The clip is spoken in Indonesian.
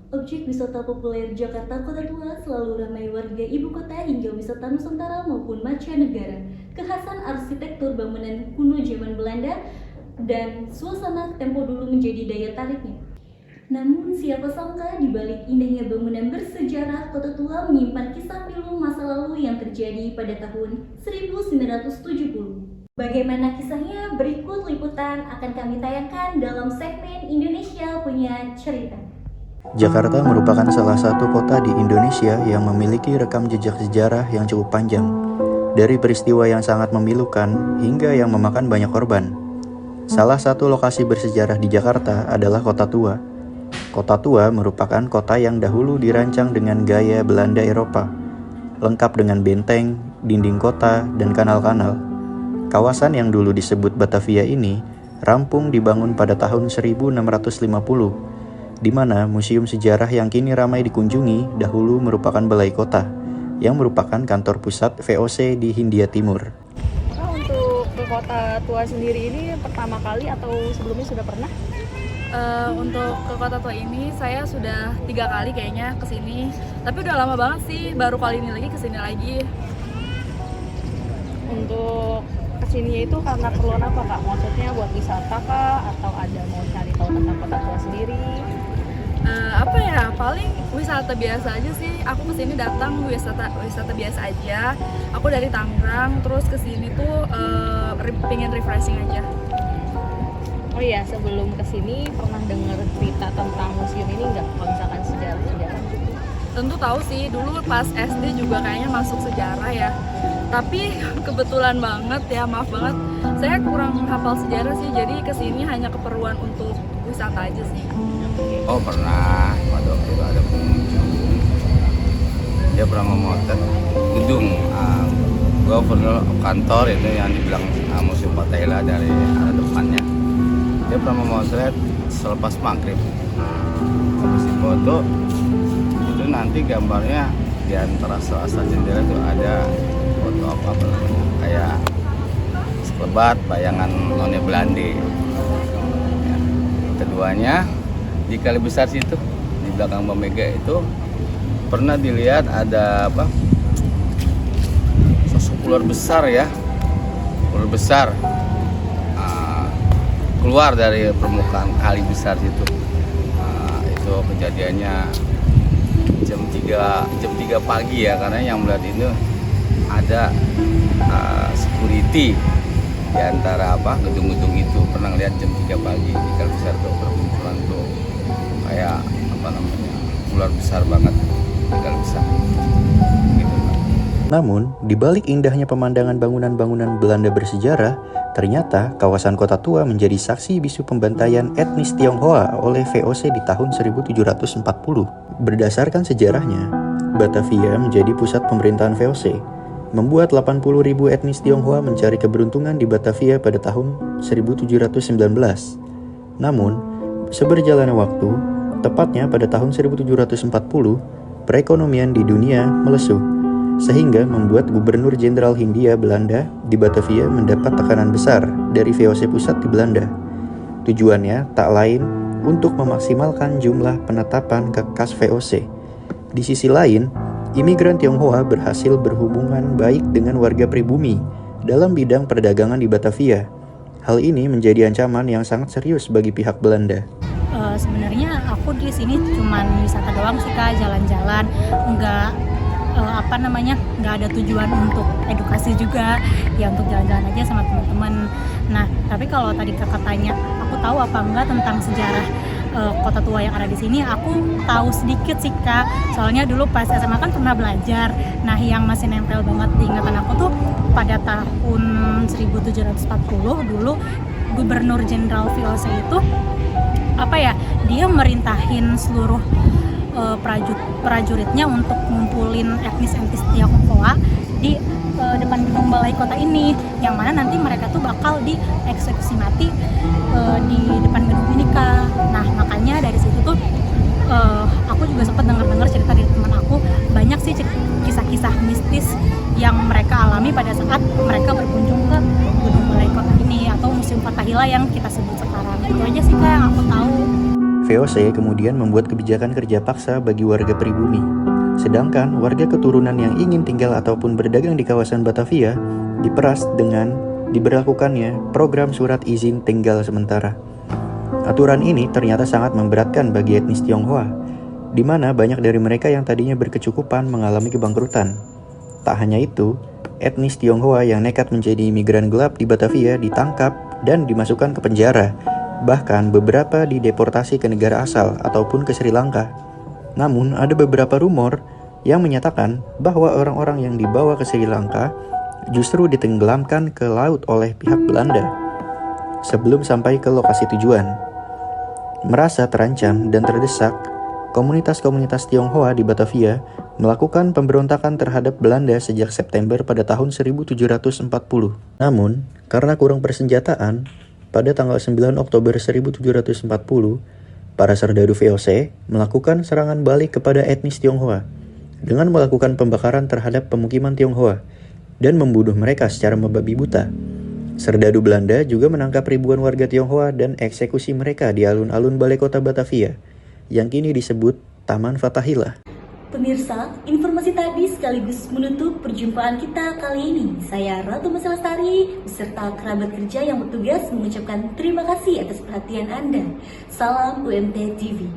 Objek wisata populer Jakarta Kota Tua selalu ramai warga ibu kota hingga wisata Nusantara maupun mancanegara. Kekhasan arsitektur bangunan kuno zaman Belanda dan suasana tempo dulu menjadi daya tariknya. Namun siapa sangka di balik indahnya bangunan bersejarah, Kota Tua menyimpan kisah pilu masa lalu yang terjadi pada tahun 1970. Bagaimana kisahnya? Berikut liputan akan kami tayangkan dalam segmen Indonesia Punya Cerita. Jakarta merupakan salah satu kota di Indonesia yang memiliki rekam jejak sejarah yang cukup panjang, dari peristiwa yang sangat memilukan hingga yang memakan banyak korban. Salah satu lokasi bersejarah di Jakarta adalah Kota Tua. Kota Tua merupakan kota yang dahulu dirancang dengan gaya Belanda Eropa, lengkap dengan benteng, dinding kota, dan kanal-kanal. Kawasan yang dulu disebut Batavia ini rampung dibangun pada tahun 1650, di mana museum sejarah yang kini ramai dikunjungi dahulu merupakan balai kota, yang merupakan kantor pusat VOC di Hindia Timur. Untuk ke Kota Tua sendiri ini pertama kali atau sebelumnya sudah pernah? Untuk ke Kota Tua ini saya sudah 3 kali kayaknya kesini, tapi udah lama banget sih, baru kali ini lagi kesini lagi. Untuk kesininya itu karena keperluan apa Kak? Maksudnya buat wisata kah? Atau ada mau cari tahu tentang Kota Tua sendiri? Paling wisata biasa aja sih. Aku kesini datang wisata biasa aja. Aku dari Tangerang, terus kesini tuh pengen refreshing aja. Oh iya, sebelum kesini pernah dengar cerita tentang museum ini nggak? Kalau misalkan sejarah-sejarah gitu? Tentu tahu sih, dulu pas SD juga kayaknya masuk sejarah ya. Tapi kebetulan banget ya, maaf banget, saya kurang hafal sejarah sih. Jadi kesini hanya keperluan untuk wisata aja sih. Oh pernah, pada waktu itu ada pengunjung, dia pernah memotret gedung gubernur kantor itu yang dibilang Museum Fathahillah dari arah depannya. Dia pernah memotret selepas maghrib. Habis foto itu nanti gambarnya di antara selasa jendela itu ada foto apa namanya, kayak sekelebat bayangan none Belanda. Ya. Keduanya di Kali Besar situ, di belakang Mbak Mega itu pernah dilihat ada apa, sosok ular besar ya, ular besar keluar dari permukaan Kali Besar situ. Itu kejadiannya jam 3 pagi ya, karena yang melihat itu ada security di antara gedung-gedung itu, pernah lihat jam 3 pagi di Kali Besar tuh bermunculan tuh kayak ular besar banget di Kali Besar gitu. Namun, di balik indahnya pemandangan bangunan-bangunan Belanda bersejarah, ternyata kawasan Kota Tua menjadi saksi bisu pembantaian etnis Tionghoa oleh VOC di tahun 1740. Berdasarkan sejarahnya, Batavia menjadi pusat pemerintahan VOC, membuat 80.000 etnis Tionghoa mencari keberuntungan di Batavia pada tahun 1719. Namun, seberjalannya waktu, tepatnya pada tahun 1740, perekonomian di dunia melesu, sehingga membuat Gubernur Jenderal Hindia Belanda di Batavia mendapat tekanan besar dari VOC pusat di Belanda. Tujuannya tak lain untuk memaksimalkan jumlah penetapan kekas VOC. Di sisi lain, imigran Tionghoa berhasil berhubungan baik dengan warga pribumi dalam bidang perdagangan di Batavia. Hal ini menjadi ancaman yang sangat serius bagi pihak Belanda. Sebenarnya aku di sini cuman wisata doang sih Kak, jalan-jalan, nggak ada tujuan untuk edukasi juga, ya untuk jalan-jalan aja sama teman-teman. Nah, tapi kalau tadi Kakak tanya, aku tahu apa enggak tentang sejarah Kota Tua yang ada di sini, aku tahu sedikit sih Kak. Soalnya dulu pas SMA kan pernah belajar. Nah, yang masih nempel banget di ingatan aku tuh pada tahun 1740 dulu Gubernur Jenderal VOC itu dia merintahin seluruh prajuritnya untuk ngumpulin etnis-etnis Tionghoa di depan gedung balai kota ini, yang mana nanti mereka tuh bakal dieksekusi mati di depan gedung ini Kak. Nah, makanya dari situ tuh aku juga sempat dengar cerita dari teman aku, banyak sih kisah-kisah mistis yang mereka alami pada saat mereka berkunjung ke gedung balai kota ini atau Museum Fathahillah yang kita sebut sekarang. Itu aja sih Kak yang aku tahu. VOC kemudian membuat kebijakan kerja paksa bagi warga pribumi. Sedangkan warga keturunan yang ingin tinggal ataupun berdagang di kawasan Batavia diperas dengan diberlakukannya program surat izin tinggal sementara. Aturan ini ternyata sangat memberatkan bagi etnis Tionghoa, di mana banyak dari mereka yang tadinya berkecukupan mengalami kebangkrutan. Tak hanya itu, etnis Tionghoa yang nekat menjadi imigran gelap di Batavia ditangkap dan dimasukkan ke penjara. Bahkan beberapa dideportasi ke negara asal ataupun ke Sri Lanka. Namun ada beberapa rumor yang menyatakan bahwa orang-orang yang dibawa ke Sri Lanka justru ditenggelamkan ke laut oleh pihak Belanda sebelum sampai ke lokasi tujuan. Merasa terancam dan terdesak, komunitas-komunitas Tionghoa di Batavia melakukan pemberontakan terhadap Belanda sejak September pada tahun 1740. Namun, karena kurang persenjataan, pada tanggal 9 Oktober 1740, para serdadu VOC melakukan serangan balik kepada etnis Tionghoa dengan melakukan pembakaran terhadap pemukiman Tionghoa dan membunuh mereka secara membabi buta. Serdadu Belanda juga menangkap ribuan warga Tionghoa dan eksekusi mereka di alun-alun balai kota Batavia, yang kini disebut Taman Fathahillah. Pemirsa, informasi tadi sekaligus menutup perjumpaan kita kali ini. Saya Ratu Masalastari beserta kerabat kerja yang bertugas mengucapkan terima kasih atas perhatian Anda. Salam UMT TV.